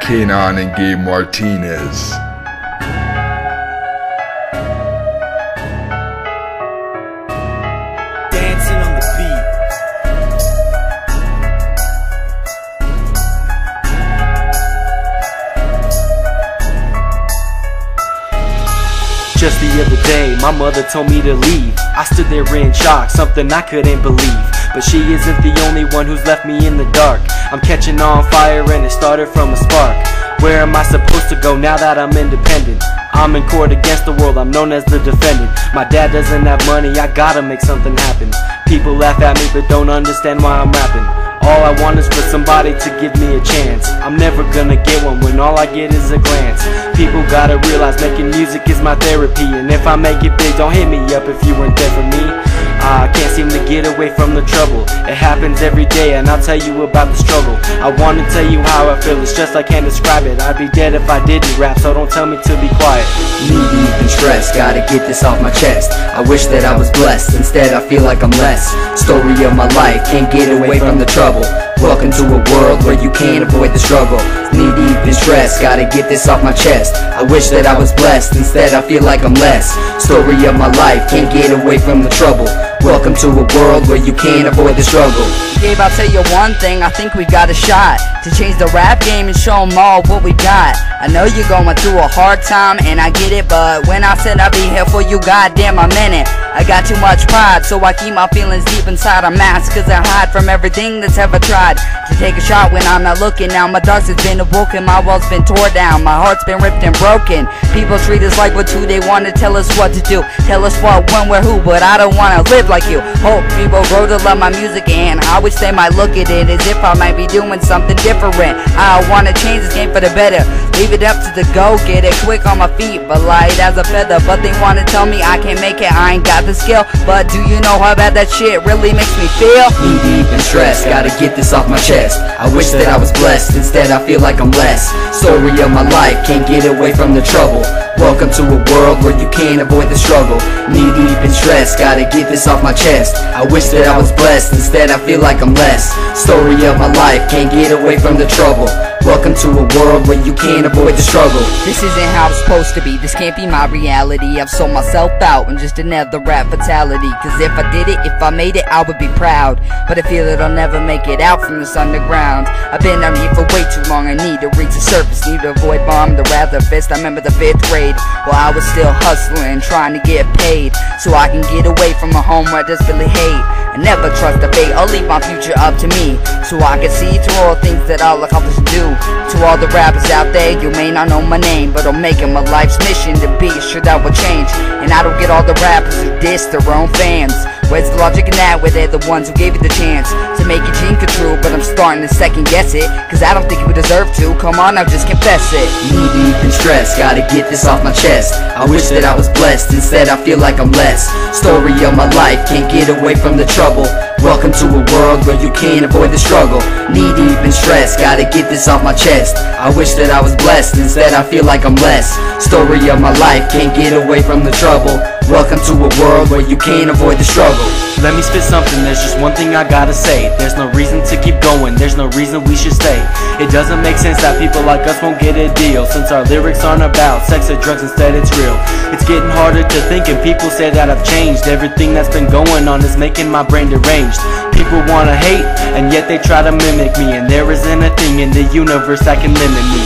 Kainine and Gabe Martinez. Dancing on the beat. Just the other day, my mother told me to leave. I stood there in shock, something I couldn't believe. But she isn't the only one who's left me in the dark. I'm catching on fire and it started from a spark. Where am I supposed to go now that I'm independent? I'm in court against the world, I'm known as the defendant. My dad doesn't have money, I gotta make something happen. People laugh at me but don't understand why I'm rapping. All I want is for somebody to give me a chance. I'm never gonna get one when all I get is a glance. People gotta realize making music is my therapy. And if I make it big, don't hit me up if you weren't there for me. I can't seem to get away from the trouble. It happens every day and I'll tell you about the struggle. I wanna tell you how I feel, it's just I can't describe it. I'd be dead if I didn't rap, so don't tell me to be quiet. Knee deep in stress, gotta get this off my chest. I wish that I was blessed, instead I feel like I'm less. Story of my life, can't get away from the trouble. Welcome to a world where you can't avoid the struggle. Knee deep in stress, gotta get this off my chest. I wish that I was blessed, instead I feel like I'm less. Story of my life, can't get away from the trouble. Welcome to a world where you can't avoid the struggle. Gabe, I'll tell you one thing, I think we got a shot to change the rap game and show them all what we got. I know you're going through a hard time and I get it, but when I said I'd be here for you, goddamn I meant it. I got too much pride, so I keep my feelings deep inside a mask, cause I hide from everything that's ever tried to take a shot when I'm not looking. Now my dark's has been awoken, my world's been torn down, my heart's been ripped and broken. People treat us like we're two, they wanna tell us what to do, tell us what, when, where, who, but I don't wanna live like you. Hope people grow to love my music, and I wish they might look at it as if I might be doing something different. I wanna change this game for the better, leave it up to the go-getter, quick on my feet but light as a feather. But they wanna tell me I can't make it, I ain't got the skill. But do you know how bad that shit really makes me feel? Knee deep in stress, gotta get this off my chest. I wish that I was blessed, instead I feel like I'm less. Story of my life, can't get away from the trouble. Welcome to a world where you can't avoid the struggle. Knee deep in stress, gotta get this off my chest. I wish that I was blessed, instead I feel like I'm less. Story of my life, can't get away from the trouble. Welcome to a world where you can't avoid the struggle. This isn't how it's supposed to be, this can't be my reality. I've sold myself out in just another rap fatality. Cause if I did it, if I made it, I would be proud. But I feel that I'll never make it out from this underground. I've been down here for way too long, I need to reach the surface. Need to avoid bomb, the wrath of fist. I remember the 5th grade, while I was still hustling, trying to get paid, so I can get away from a home where I desperately hate. I never trust the fate, I'll leave my future up to me, so I can see through all things that I'll accomplish and do. To all the rappers out there, you may not know my name, but I'm making my life's mission to be sure that will change. And I don't get all the rappers who diss their own fans. Where's the logic in that, where they're the ones who gave you the chance to make your dream come true? But I'm starting to second guess it, cause I don't think you deserve to. Come on now, just confess it. Knee deep in stress, gotta get this off my chest. I wish that I was blessed, instead I feel like I'm less. Story of my life, can't get away from the trouble. Welcome to a world where you can't avoid the struggle. Knee deep in stress, gotta get this off my chest. I wish that I was blessed, instead I feel like I'm less. Story of my life, can't get away from the trouble. Welcome to a world where you can't avoid the struggle. Let me spit something, there's just one thing I gotta say. There's no reason to keep going, there's no reason we should stay. It doesn't make sense that people like us won't get a deal, since our lyrics aren't about sex or drugs, instead it's real. It's getting harder to think and people say that I've changed. Everything that's been going on is making my brain deranged. People wanna hate, and yet they try to mimic me, and there isn't a thing in the universe that can limit me.